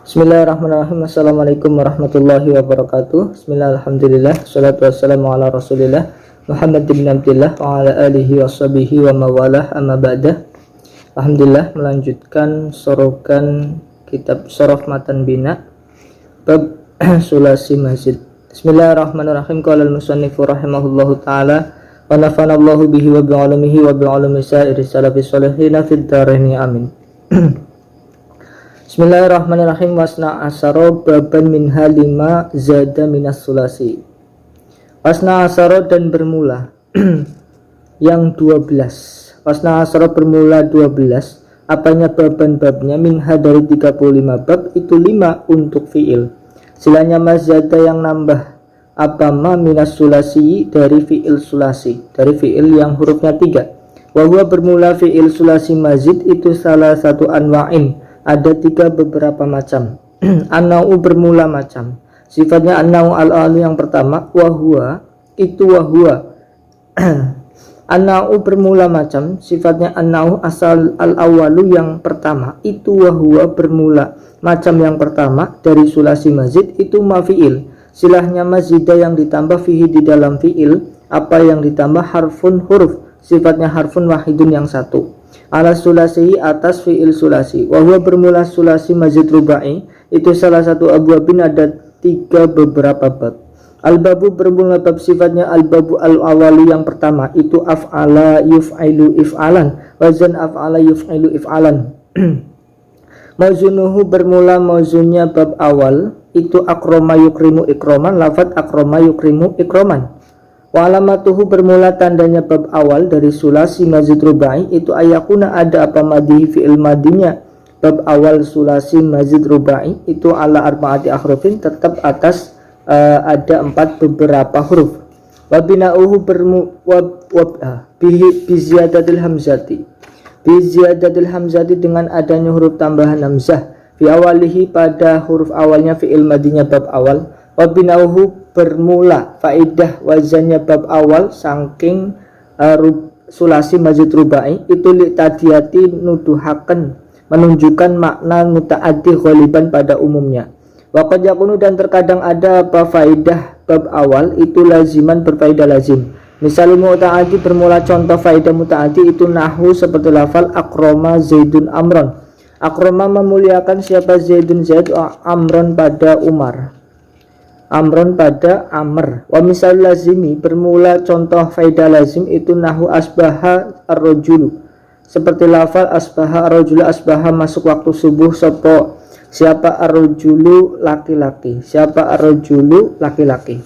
Bismillahirrahmanirrahim. Assalamualaikum warahmatullahi wabarakatuh. Bismillah, alhamdulillah, salatu wassalamu ala rasulillah Muhammad bin Abdillah wa ala alihi wa sahbihi wa mawalah, amma ba'dah. Alhamdulillah, melanjutkan sorokan kitab Shoroh Matan Bina bab sulasi masjid. Bismillahirrahmanirrahim. Qala al-musannifu rahimahullahu ta'ala wa nafanallahu bihi wa bi'ulumihi wa bi'ulumi sa'iri salafi salihina fid dharaini amin. Bismillahirrahmanirrahim. Wasna asaro baban min halima zada minas sulasi. Wasna asaro dan bermula yang 12. Wasna asaro bermula 12. Apanya baban babnya minha dari 35 bab itu 5 untuk fi'il. Silanya mazada yang nambah apa ma minas sulasi dari fi'il sulasi, dari fi'il yang hurufnya 3. Wahua bermula fi'il sulasi mazid itu salah satu anwa'in. Ada 3 beberapa macam. An-na'u bermula macam. Sifatnya an-na'u al-alu yang pertama. Wahua itu wahua. An-na'u bermula macam. Sifatnya an-na'u asal al-awalu yang pertama. Itu wahua bermula macam yang pertama dari sulasi mazid itu mafi'il. Silahnya mazida yang ditambah fihi di dalam fi'il. Apa yang ditambah harfun huruf. Sifatnya harfun wahidun yang satu. Ala sulasi atas fi'il sulasi. Wahua bermula sulasi mazid rubai. Itu salah satu abwabin, ada 3 beberapa bab. Al-babu bermula bab sifatnya al-babu al-awalu yang pertama. Itu af'ala yuf'ilu if'alan. Wazan af'ala yuf'ilu if'alan. Mauzunuhu bermula mauzunnya bab awal. Itu akroma yukrimu ikroman. Lafad akroma yukrimu ikroman. Wa alamatuhu bermula tandanya bab awal dari sulasi mazid rubai itu ayakuna ada apa madihi fi'il madinya. Bab awal sulasi mazid rubai itu ala arba'ati akhrufin tetap atas ada 4 beberapa huruf. Wa bina'uhu biziyadatil hamzati. Biziyadatil hamzati dengan adanya huruf tambahan hamzah fi awalihi pada huruf awalnya fi'il madinya bab awal. Wa bina'uhu bermula faidah wazannya bab awal saking sulasi mazid rubai itu li tadiyati nuduhaken menunjukkan makna muta'addi ghaliban pada umumnya. Wa qad yakunu dan terkadang ada apa faidah bab awal itu laziman berfaidah lazim. Misal muta'addi bermula contoh faidah muta'addi itu nahwu seperti lafal akroma zaidun amron. Akroma memuliakan siapa zaidun zaid, amron pada umar, amron pada amr. Wa misal lazimi bermula contoh faidah lazim itu nahu asbaha ar-rajulu seperti lafal asbaha ar-rajulu, asbaha masuk waktu subuh sopo siapa ar-rajulu laki-laki, siapa ar-rajulu laki-laki.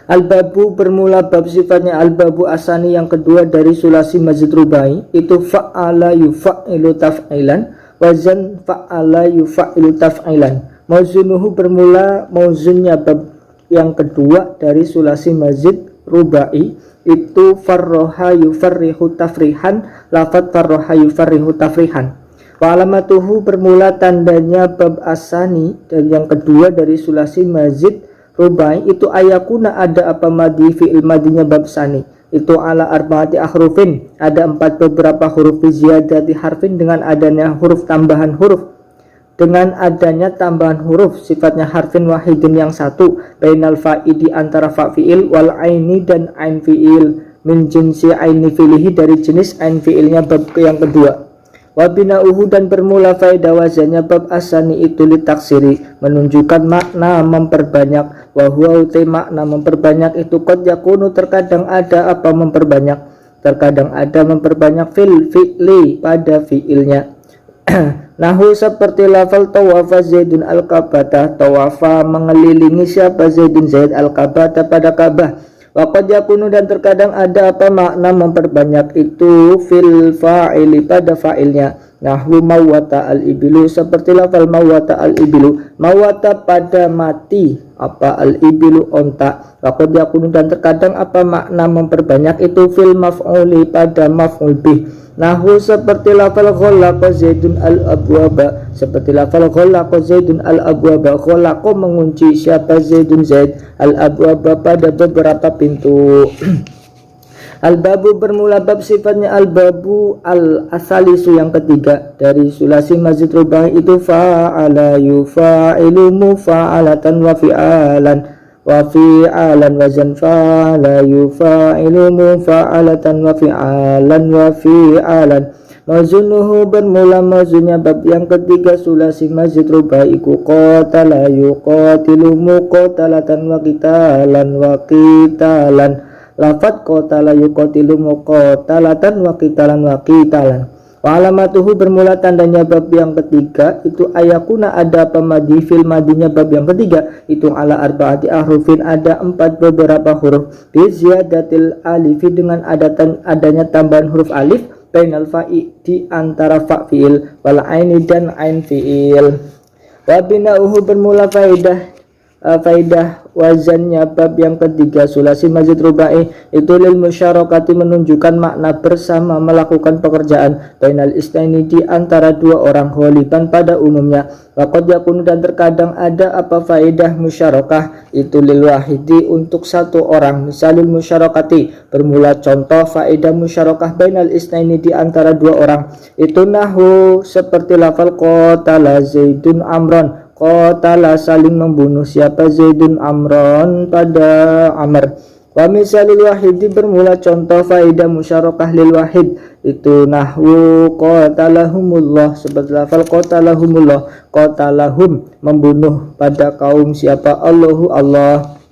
Al-babu bermula bab sifatnya al-babu asani yang kedua dari sulasi mazid rubai itu fa'ala yufa'ilu taf'ilan. Wazan fa'ala yufa'ilu taf'ilan. Mauzunuhu bermula mauzunnya bab yang kedua dari sulasi mazid rubai itu farroha yufarrihu tafrihan. Lafad farroha yufarrihu tafrihan. Wa alamatuhu bermula tandanya bab asani dan yang kedua dari sulasi mazid rubai itu ayakuna ada apa madi fi'il madinya bab sani itu ala arba'ati akhrufin ada 4 beberapa huruf ziyadati harfin dengan adanya huruf tambahan huruf. Dengan adanya tambahan huruf sifatnya harfin wahidun yang satu bainal fa'idi antara fa fi'il wal aini dan ain fi'il min jinsi aini fi'lihi dari jenis ain fi'ilnya bab yang kedua. Wa bina'uhu dan bermula faedah wazannya bab asani itu litaksiri menunjukkan makna memperbanyak. Wa huwa utai makna memperbanyak itu qad yakunu terkadang ada apa memperbanyak, terkadang ada memperbanyak fil fi'li pada fi'ilnya. Nahu seperti lafal tawafa zaidun al-kabata, tawafa mengelilingi siapa zaidun zaid al-kabata pada kabah. Wa qad yakunu dan terkadang ada apa makna memperbanyak itu fil fa'ili pada fa'ilnya. Nahwu mawata al-ibilu seperti lafal mawata al-ibilu, mawata pada mati apa al-ibilu onta. Wa qad yakunu dan terkadang apa makna memperbanyak itu fil maf'uli pada maf'ul bih. Nahwu seperti lafal ghallaqa zaidun al-abwaba seperti lafal ghallaqa zaidun al-abwaba, ghallaqa mengunci siapa zaidun zaid al-abwaba pada beberapa pintu. Al-babu bermula bab sifatnya al-babu al-asalisu yang ketiga dari sulasi mazid rubai itu fa'ala yufa'ilu mufa'alatan wa fi'alan wa fi'alan wazan fa'ala yufa'ilu mufa'alatan wa fi'alan wa fi'alan. Mazunuhu bermula mazunnya bab yang ketiga sulasi mazid rubai iku qatala yuqatilu muqatalatan wa qitalan wa qitalan. Lafat qatala yuqatilu muqatalatan wa qitalan wa qitalan. Wa alamatuhu bermula tandanya bab yang ketiga itu ayakuna ada pemadi fil madinya bab yang ketiga itu ala arbaati ahrufin ada 4 beberapa huruf bi ziyadatil alifi dengan adanya tambahan huruf alif bainal fa'i di antara fa fiil wal aini dan ain fiil. Wa binauhu bermula faidah wazannya bab yang ketiga sulasi mazid rubai itu lil musyarakati menunjukkan makna bersama melakukan pekerjaan bainal istaini di antara dua orang ghaliban pada umumnya. Waqad yakunu dan terkadang ada apa faedah musyarakah itu lil wahidi untuk satu orang. Misalul musyarakati bermula contoh faedah musyarakah bainal istaini di antara dua orang itu nahu seperti lafal qatala zaidun amron. Qatala saling membunuh siapa Zaidun Amron pada Amr. Wa misalil wahidi bermula contoh faedah musyarakah lil wahid itu nahwu qatalahumullah seperti lafal qatalahumullah qatalahum membunuh pada kaum siapa Allahu Allah.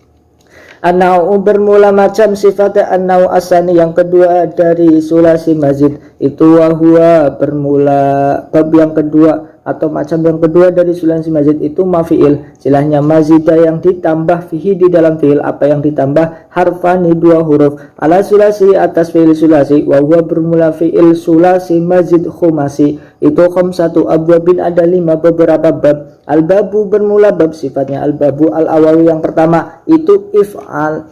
An-nau bermula macam sifatnya an-nau asani yang kedua dari sulasi mazid itu wahwa bermula bab yang kedua atau macam yang kedua dari sulasi mazid itu mafiil silahnya mazidah yang ditambah fihi di dalam fiil apa yang ditambah harfani dua huruf ala sulasi atas fiil sulasi wahwa bermula fiil sulasi mazid khumasi itu khamsatu abwabin ada 5 beberapa bab. Al-babu bermula bab sifatnya al-babu al-awalu yang pertama itu if'al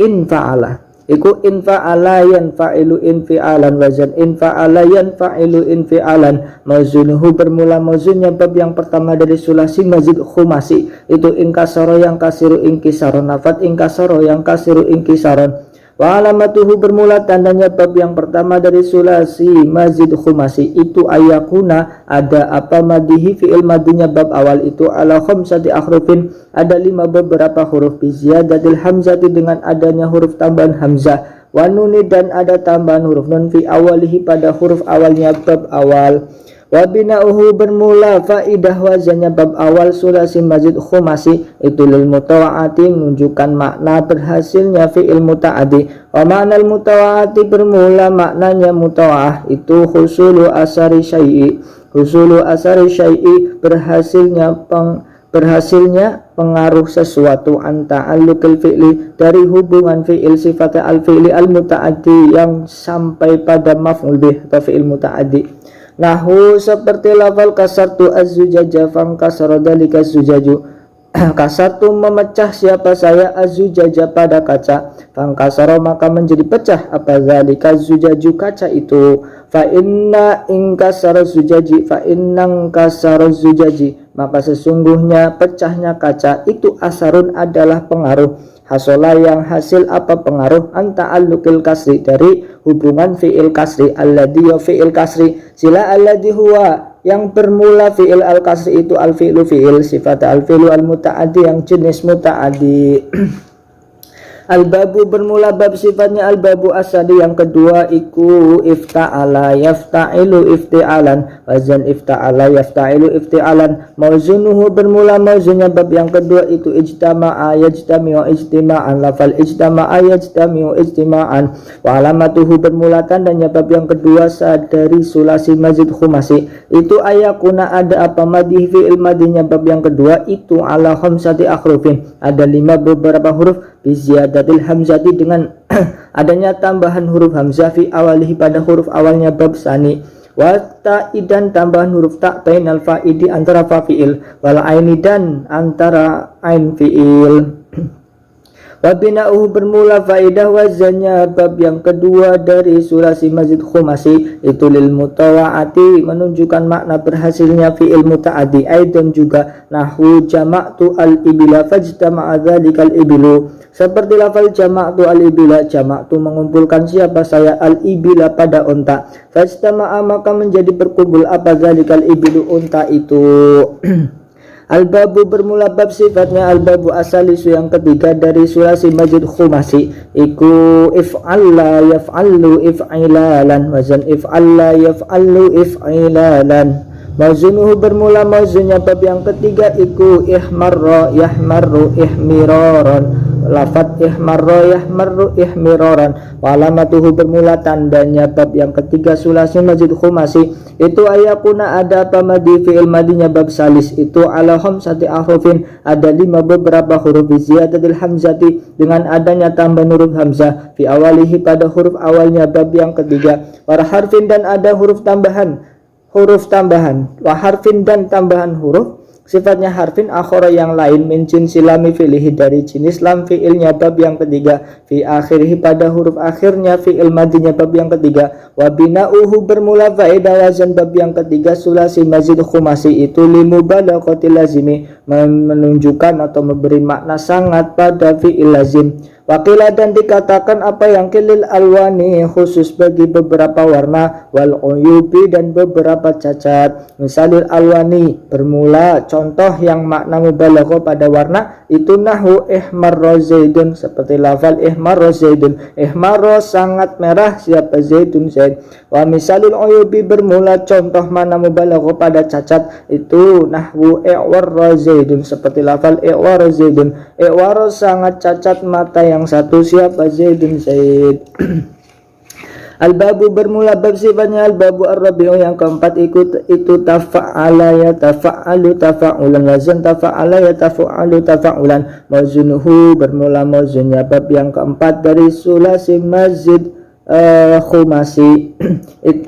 in fa'ala iku in fa'ala yanfa'ilu in fi'alan wazan in fa'ala yanfa'ilu in fi'alan. Mazunuhu bermula mazunnya bab yang pertama dari sulasi mazid khumasi itu inkasaro yang kasiru inkisaron nafat inkasaro yang kasiru inkisaron. Wa alamatuhu bermula tandanya bab yang pertama dari sulasi mazid khumasi itu ayakuna ada apa madihi fi'il madinya bab awal itu ala khamsati akhrufin ada 5 beberapa huruf bi ziyadatil hamzati dengan adanya huruf tambahan hamzah wa nuni dan ada tambahan huruf nun fi awalihi pada huruf awalnya bab awal. Wa bina'uhu bermula faidah wazannya bab awal sulasi mazid khumasi itu lil mutawa'ati menunjukkan makna berhasilnya fi'il muta'adi. Wa ma'nal mutawa'ati bermula maknanya mutawa'ah itu husulu asari syai'i berhasilnya pengaruh sesuatu anta al-lukil fi'li dari hubungan fi'il sifatnya al-fi'li al-muta'adi yang sampai pada maf'ul bih atau fi'il muta'adi. Nahu seperti lafal kasartu az-zujaja fangkasara dalika zujaju kasartu memecah siapa saya az-zujaja pada kaca fangkasara maka menjadi pecah apa zalika zujaju kaca itu fa inna inkasara zujaji fa innang kasara zujaji maka sesungguhnya pecahnya kaca itu asarun adalah pengaruh hasola yang hasil apa pengaruh anta al-lukil kasri dari hubungan fi'il kasri alladhi ya fi'il kasri sila alladhi huwa yang bermula fi'il al-kasri itu al-fi'lu fi'il sifat al-fi'lu al-muta'adi yang jenis muta'adi. Al-babu bermula bab sifatnya al-babu asadi yang kedua iku ifta'ala yafta'ilu ifti'alan wazan ifta'ala yafta'ilu ifti'alan. Mauzunuhu bermula mauzunnya bab yang kedua itu ijtama'a yajtami'u ijtima'an lafal ijtama'a yajtami'u ijtima'an. Wa alamatuhu bermula tandanya bab yang kedua dari sulasi mazid khumasi itu ayakuna ada apa madih fi'il madinya bab yang kedua itu ala khamsati akhrufin ada 5 beberapa huruf biziadatil hamzati dengan adanya tambahan huruf hamzah fi awalihi pada huruf awalnya bab sani wa ta'idan tambahan huruf ta bainal fa'idi antara fa fi'il wal aini dan antara ain fi'il. Wabina'uhu bermula faedah wazannya bab yang kedua dari sulasi mazid khumasi itu lil mutawa'ati menunjukkan makna berhasilnya fi'il muta'adi aidan juga nahwu jama'tu al-ibila fajtama'a dzalikal ibilu seperti lafal jama'tu al-ibila jama'tu mengumpulkan siapa saya al-ibila pada unta fajtama'a maka menjadi berkumpul apa dzalikal ibilu unta itu. Al-babu bermula bab sifatnya al-babu asalisu yang ketiga dari sulasi mazid khumasi iku if'alla yaf'allu if'ilalan wazan if'alla yaf'allu if'ilalan mauzunuhu bermula mauzunnya bab yang ketiga iku ihmarra yahmarru ihmiraran lafat ihmarra yahmarru ihmiraran walamatuhu bermula tandanya bab yang ketiga sulasi mazid khumasi itu ayakuna ada apa madi fi'il madinya bab salis itu ala khamsati ahrufin ada 5 beberapa huruf ziyadatil hamzati dengan adanya tambah huruf hamzah fi awalihi pada huruf awalnya bab yang ketiga war harfin dan ada huruf tambahan wa harfin dan tambahan huruf sifatnya harfin akhara yang lain min jinsi lami fi'lihi dari jenis lam fi'ilnya bab yang ketiga fi akhirih pada huruf akhirnya fi'il madinya bab yang ketiga wa bina'uhu bermula faedah wazan bab yang ketiga sulasi mazid khumasi itu limubalaghati lazimi menunjukkan atau memberi makna sangat pada fi'il lazim. Wakilah dan dikatakan apa yang kilil alwani khusus bagi beberapa warna wal uyubi dan beberapa cacat. Misalil alwani bermula contoh yang makna mubalaghah pada warna itu nahwu ihmarra zaidun seperti lafal ihmarra zaidun ihmarra sangat merah siapa zaidun zaid. Wa misalil uyubi bermula contoh makna mubalaghah pada cacat itu nahwu i'warra zaidun seperti lafal i'warra zaidun i'warra sangat cacat mata yang satu siapa Zaidun Zaid. Al-babu bermula bab sifatnya al-babu ar-rabi'u yang keempat itu tafa'ala ya tafa'alu tafa'ulan wazan tafa'ala ya tafa'alu tafa'ulan mauzunuhu bermula mauzunnya bab yang keempat dari sulasi mazid khumasi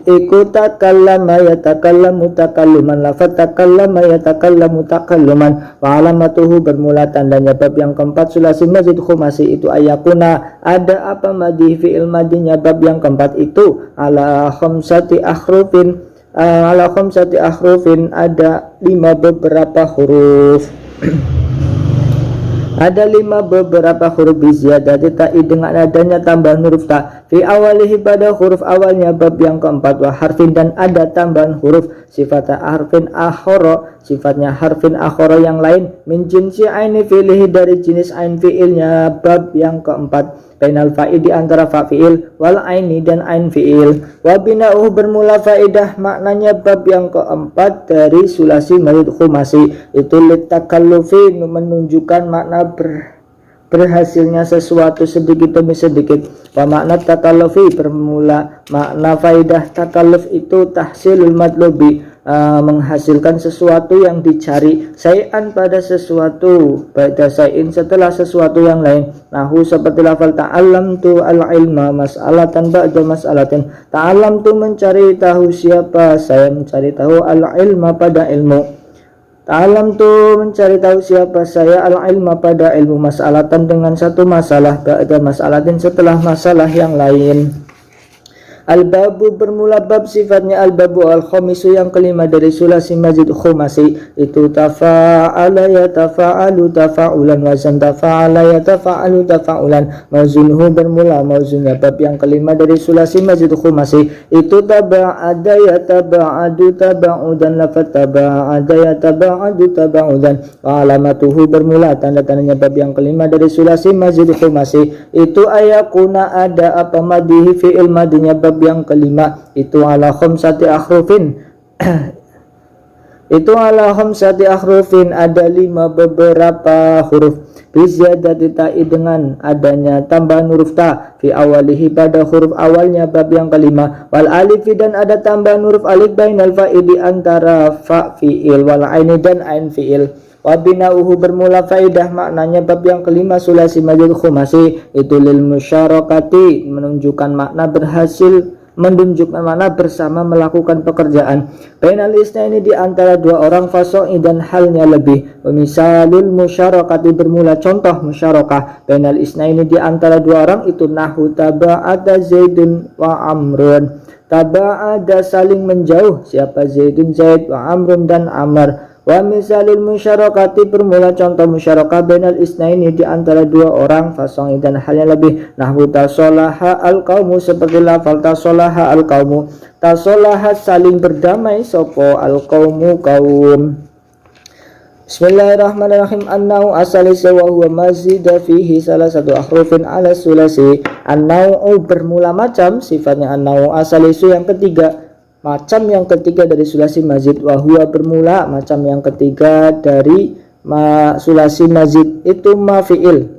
iku takallama yatakallamu takalluman lafaz takallama yatakallamu takalluman wa alamatuhu bermula tandanya bab yang keempat sulasi mazid khumasi itu ayakuna ada apa madi fi'il madinya bab yang keempat itu ala khamsati akhrufin ada 5 beberapa huruf ada 5 beberapa huruf biziyadati ta'i dengan adanya tambahan huruf ta fi awalihi pada huruf awalnya bab yang keempat wa harfin dan ada tambahan huruf sifatnya harfin akhara sifatnya harfin akhara yang lain min jinsi aini fi'lihi dari jenis ain fi'ilnya bab yang keempat bainal fa'il di antara fa'il wal aini dan ain fi'il wa bina'uhu bermula faedah maknanya bab yang keempat dari sulasi mazid khumasi itu litakallufi menunjukkan makna berhasilnya sesuatu sedikit demi sedikit wa makna takallufi bermula makna faedah takalluf itu tahsilul matlubi menghasilkan sesuatu yang dicari sayan pada sesuatu pada sayin setelah sesuatu yang lain nahu seperti lafal ta'allamtu al-ilma mas'alatan ba'da mas'alatin ta'allamtu mencari tahu siapa saya mencari tahu al-ilma pada ilmu ta'allamtu mencari tahu siapa saya al-ilma pada ilmu mas'alatan dengan satu masalah ba'da mas'alatin setelah masalah yang lain. Al-babu bermula bab sifatnya al-babu al-khamisu yang kelima dari sulasi mazid khumasi itu tafa'ala ya tafa'alu tafa'ulan wazan tafa'ala ya tafa'alu tafa'ulan mauzunuhu bermula mauzunnya bab yang kelima dari sulasi mazid khumasi itu taba'ada ya taba'adu taba'udan lafat taba'ada ya taba'adu taba'udan wa alamatuhu bermula tanda-tandanya bab yang kelima dari sulasi mazid khumasi itu ayakuna ada apa madihi fi'il madinya bab yang kelima itu ala khamsati akhrufin itu ala khamsati akhrufin ada 5 beberapa huruf biziyadati ta'i dengan adanya tambahan huruf ta fi awalihi pada huruf awalnya bab yang kelima wal alifi dan ada tambahan huruf alif bainal fa'ili antara fa fi'il wal aini dan ain fi'il wa bina'uhu bermula faidah maknanya bab yang kelima sulasi mazid khumasi itu lil musyarakati menunjukkan makna menunjukkan mana bersama melakukan pekerjaan. Bainal isnaini di antara dua orang, faso'idan halnya lebih. Misalul musyarakati bermula contoh musyarakah bainal isnaini di antara dua orang itu nahu taba'ada Zaidun wa Amrun. Taba'ada saling menjauh siapa Zaidun Zaid wa Amrun dan Amr. Wa misalul musyarakati bermula contoh musyarakah bainal isnaini di antara dua orang, fasong dan halnya lebih. Nahwu tasolaha al qaumu seperti lafal tasolaha al qaumu. Tasolaha saling berdamai sopo al qaumu kaum. Bismillahirrahmanirrahim. An-naw asalisa wa huwa mazida fihi salah satu ahrufin ala sulasi. An-naw bermula macam, sifatnya an-naw asalisu yang ketiga, macam yang ketiga dari sulasi mazid. Wahua bermula macam yang ketiga dari sulasi mazid itu mafi'il.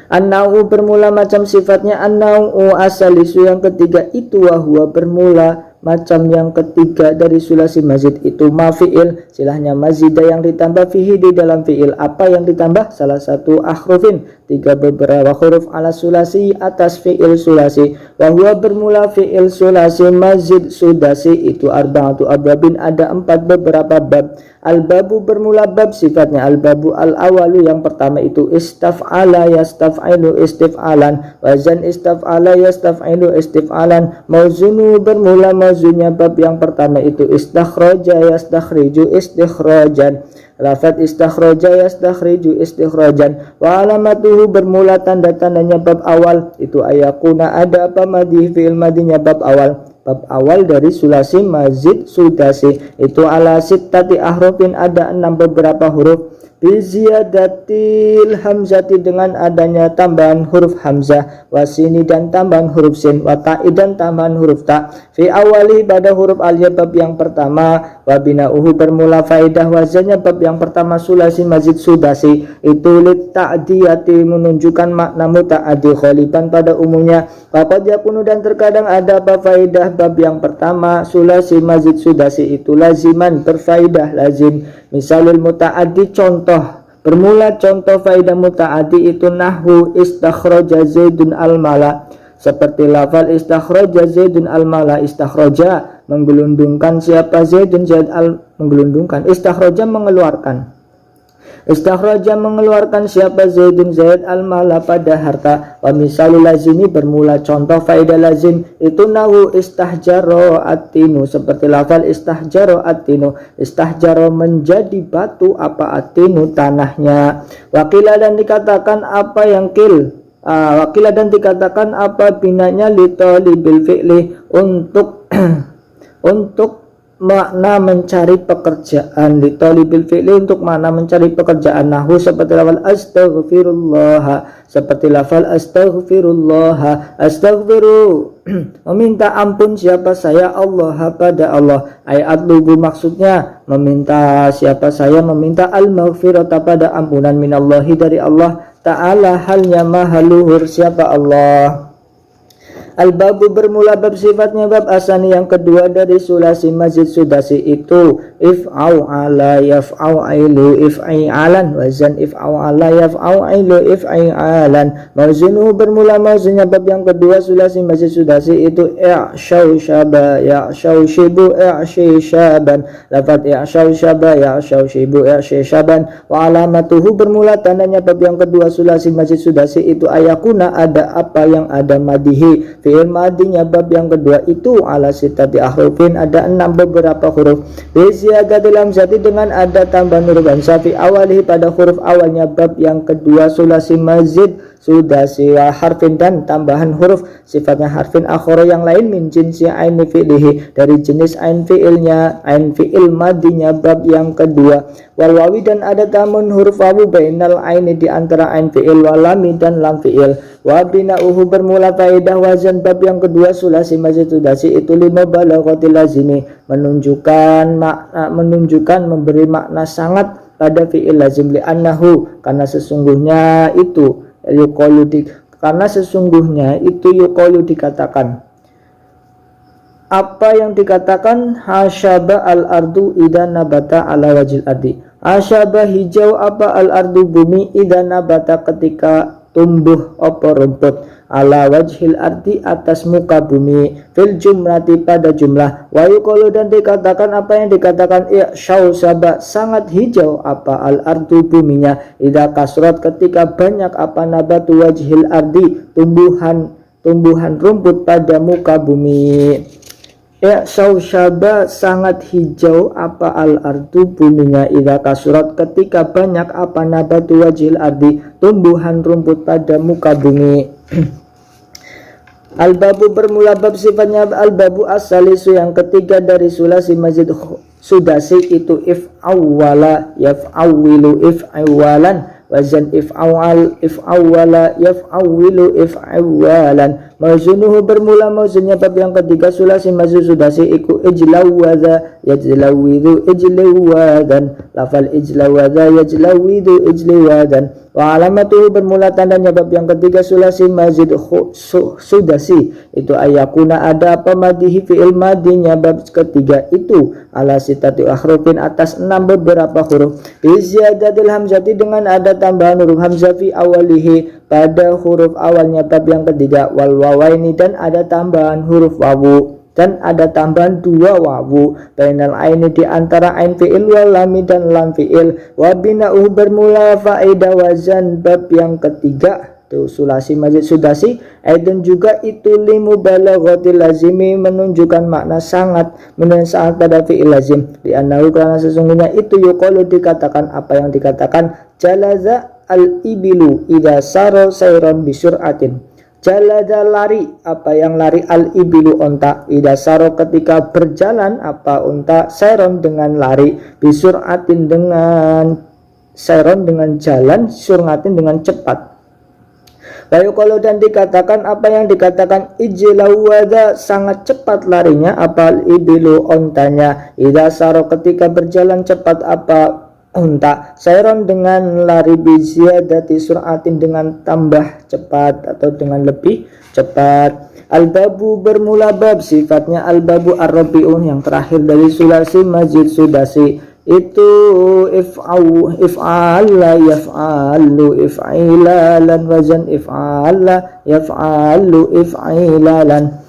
An-naw'u bermula macam sifatnya an-naw'u asalisu yang ketiga itu wahua bermula macam yang ketiga dari sulasi mazid itu mafi'il. Silahnya mazida yang ditambah fihi di dalam fi'il. Apa yang ditambah? Salah satu akhrufin, tiga beberapa huruf ala sulasi atas fi'il sulasi. Wahua bermula fi'il sulasi mazid sudasi itu arba'atu abwabin, ada empat beberapa bab. Al-babu bermula bab sifatnya al-babu al-awalu yang pertama itu istaf'ala yastaf'ilu istif'alan, wazan istaf'ala yastaf'ilu istif'alan. Mauzunu bermula mauzunnya bab yang pertama itu istakhraja yastakhriju istikhrajan, lafaz istakhraja yastakhriju istikhrajan. Wa alamatuhu bermula tanda-tandanya bab awal itu ayakuna ada apa madhi fi'il madinya bab awal. Bab awal dari sulasi mazid sudasi itu ala sittati ahrufin, ada 6 beberapa huruf. Biziyadatil hamzati dengan adanya tambahan huruf hamzah, wasini dan tambahan huruf sin, wata'i dan tambahan huruf ta. Fi awali pada huruf aliyah bab yang pertama, wabina'uhu bermula faidah wazannya bab yang pertama sulasi mazid sudasi itu lit ta'diyati menunjukkan makna muta'adi kholiban pada umumnya. Faqad yakunu dan terkadang ada apa faidah bab yang pertama sulasi mazid sudasi itu laziman berfaidah lazim. Misalul muta'adi contoh bermula contoh faidah muta'adi itu nahwu istakhraja Zaidun al-mala, seperti lafal istakhraja Zaidun al-mala. Istakhraja menggelundungkan siapa Zaidun Zaid menggelundungkan, istakhraja mengeluarkan. Istakhraja mengeluarkan siapa Zaidun Zaid al-mala pada harta. Wa misalul lazimi bermula contoh faidah lazim itu nahu istahjaro atinu, seperti lafal istahjaro atinu. Istahjaro menjadi batu apa atinu tanahnya. Wakila dan dikatakan apa yang wakila dan dikatakan apa binanya litolibil fi'li untuk untuk makna mencari pekerjaan, litolibil fi'li untuk makna mencari pekerjaan. Nahu seperti lafal astaghfirullah, seperti lafal astaghfirullah, astaghfiru meminta ampun siapa saya Allah pada Allah. Ayat lugu maksudnya meminta siapa saya meminta al-maghfirata pada ampunan minallahi dari Allah ta'ala halnya maha luhur siapa Allah. Al-babu bermula bab sifatnya bab asani yang kedua dari sulasi mazid sudasi itu if'au ala yaf'au ailu if'i'alan, wazan if'au ala yaf'au ailu if'i'alan. Mauzunuhu bermula mauzunnya bab yang kedua sulasi mazid sudasi itu i'syau syaba ya'syau syibu i'syi syaban, lafaz i'syau syaba ya'syau syibu i'syi syaban. Wa alamatuhu bermula tandanya bab yang kedua sulasi mazid sudasi itu ayakuna ada apa yang ada madihi. Fi'il madinya bab yang kedua itu ala sitati ahrufin, ada 6 beberapa huruf. Biziyadatil hamzati dengan ada tambahan huruf hamzah fi awalihi pada huruf awalnya bab yang kedua sulasi mazid sudasi wa harfin dan tambahan huruf sifatnya harfin akhara yang lain min jinsi ain fi'lihi dari jenis ain fi'ilnya, ain fi'il madinya bab yang kedua. Wal wawi dan ada tambahan huruf wawu bainal aini di antara ain fi'il walami dan lam fi'il. Wa bina'uhu bermula faidah wazan bab yang kedua sulasi mazid sudasi itu lima balaghatil lazimi menunjukkan makna, menunjukkan memberi makna sangat pada fi'il lazim li annahu karena sesungguhnya itu karena sesungguhnya itu yuqalu dikatakan. Apa yang dikatakan hasyaba al-ardu idza nabata ala wajil ardi. Hasyaba hijau apa al-ardu bumi idza nabata ketika tumbuh apa rumput ala wajhil ardi atas muka bumi fil jumlati pada jumlah wa yuqalu dan dikatakan apa yang dikatakan saba sangat hijau apa al ardu buminya idza kasrat ketika banyak apa nabatu wajhil ardi tumbuhan rumput pada muka bumi. Saba sangat hijau apa al ardu buminya idza kasurat ketika banyak apa nabatu wajhil ardi tumbuhan rumput pada muka bumi. Al-babu bermula bab sifatnya al-babu as-salisu yang ketiga dari sulasi mazid sudasi itu if'awwala yaf'awwilu if'awwalan wazan if'awwala yaf'awwilu if'awwalan mauzunuhu bermula mauzunnya bab yang ketiga sulasi mazid sudasi iku ijlawadha yajlawidu ijlawadan lafal ijlawadha yajlawidu ijlawadan wa alamatuhu bermula tandanya bab yang ketiga sulasi mazid sudasi itu ayakuna ada apa madihi fi'il madinya bab ketiga itu ala sitati akhrufin atas 6 beberapa huruf bi ziyadatil hamzati dengan ada tambahan huruf hamzah fi awalihi pada huruf awalnya bab yang ketiga wal wawaini dan ada tambahan huruf wawu dan ada tambahan 2 wawu bainal aini di antara ain fi'il wal lami dan lam fi'il wa bina'uhu bermula faedah wazan bab yang ketiga itu sulasi mazid sudasi dan juga itu limubalaghati lazimi menunjukkan makna sangat pada fi'il lazim li'annahu karena sesungguhnya itu yuqalu dikatakan apa yang dikatakan jalaza al-ibilu idza sara sayran bisur'atin jalada lari apa yang lari al-ibilu onta idza sara ketika berjalan apa unta sayron dengan lari bisur'atin dengan sayron dengan jalan sur'atin dengan cepat. Lalu kalau dan dikatakan apa yang dikatakan ijlawada sangat cepat larinya apa ibilu ontanya idza saro ketika berjalan cepat apa unta sayron dengan lari biziyadati sur'atin dengan tambah cepat atau dengan lebih cepat. Al-babu bermula bab sifatnya al-babu ar-rabi'un yang terakhir dari sulasi mazid sudasi itu if'ala yaf'alu if'ilalan wazan if'ala yaf'alu if'ilalan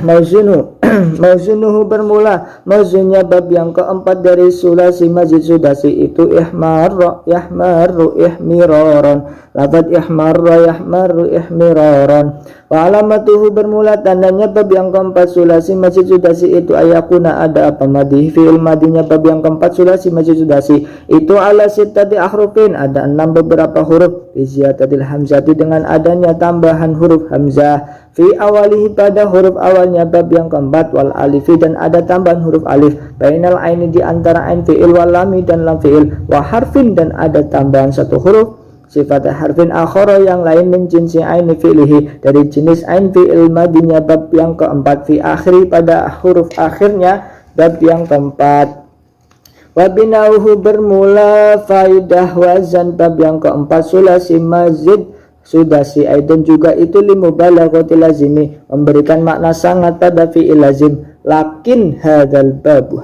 mauzunuhu bermula mauzunnya bab yang keempat dari sulasi mazid sudasi itu ihmarra yahmaru ihmiraran lafad ihmarra yahmaru ihmiraran wa alamatuhu bermula tandanya bab yang keempat sulasi mazid sudasi itu ayakuna ada apa madhi fi'il madinya bab yang keempat sulasi mazid sudasi itu ala sittati ahrufin ada 6 beberapa huruf biziyadatil hamzati dengan adanya tambahan huruf hamzah fi awalihi pada huruf awalnya bab yang keempat wal alifi dan ada tambahan huruf alif bainal aini di antara ain fi'il wal lami dan lam fi'il wa harfin dan ada tambahan 1 huruf sifat harfin akhara yang lain min jinsi aini fi'lihi dari jenis ain fi'il madinya bab yang keempat fi akhiri pada huruf akhirnya bab yang keempat. Wa binauhu bermula faidah wazan bab yang keempat sulasi mazid sudasi dan juga itu limubalaghati lazimi memberikan makna sangat pada fi'il lazim lakin hadal babu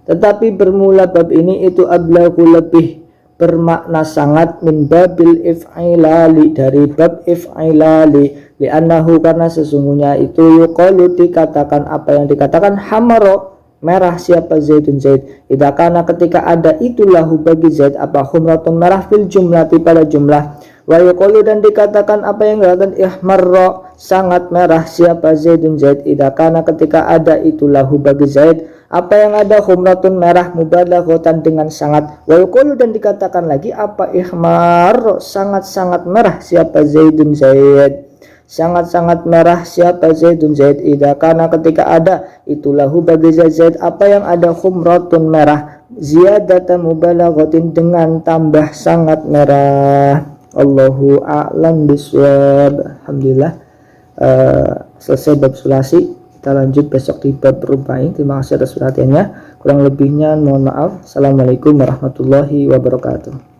tetapi bermula bab ini itu ablaghu lebih bermakna sangat min babil if'ilali dari bab if'ilali li'annahu karena sesungguhnya itu yuqalu dikatakan apa yang dikatakan hamara merah siapa Zaidun Zaid idza kana ketika ada itulahu bagi Zaid apa humratun merah fil jumlati pada jumlah wa yuqalu dan dikatakan apa yang dikatakan ihmarra sangat merah siapa Zaidun Zaid idza kana ketika ada itulahu bagi Zaid apa yang ada humratun merah mubalaghatan dengan sangat wa yuqalu dan dikatakan lagi apa ihmarra sangat-sangat merah siapa Zaidun Zaid sangat-sangat merah siapa Zaidun Zaid idza kana ketika ada itulahu bagi Zaid apa yang ada khumratun merah ziyadatan mubalaghatin dengan tambah sangat merah. Allahu a'lam bishawab. Alhamdulillah selesai bab sulasi. Kita lanjut besok di bab rubai. Terima kasih atas perhatiannya, kurang lebihnya mohon maaf. Assalamualaikum warahmatullahi wabarakatuh.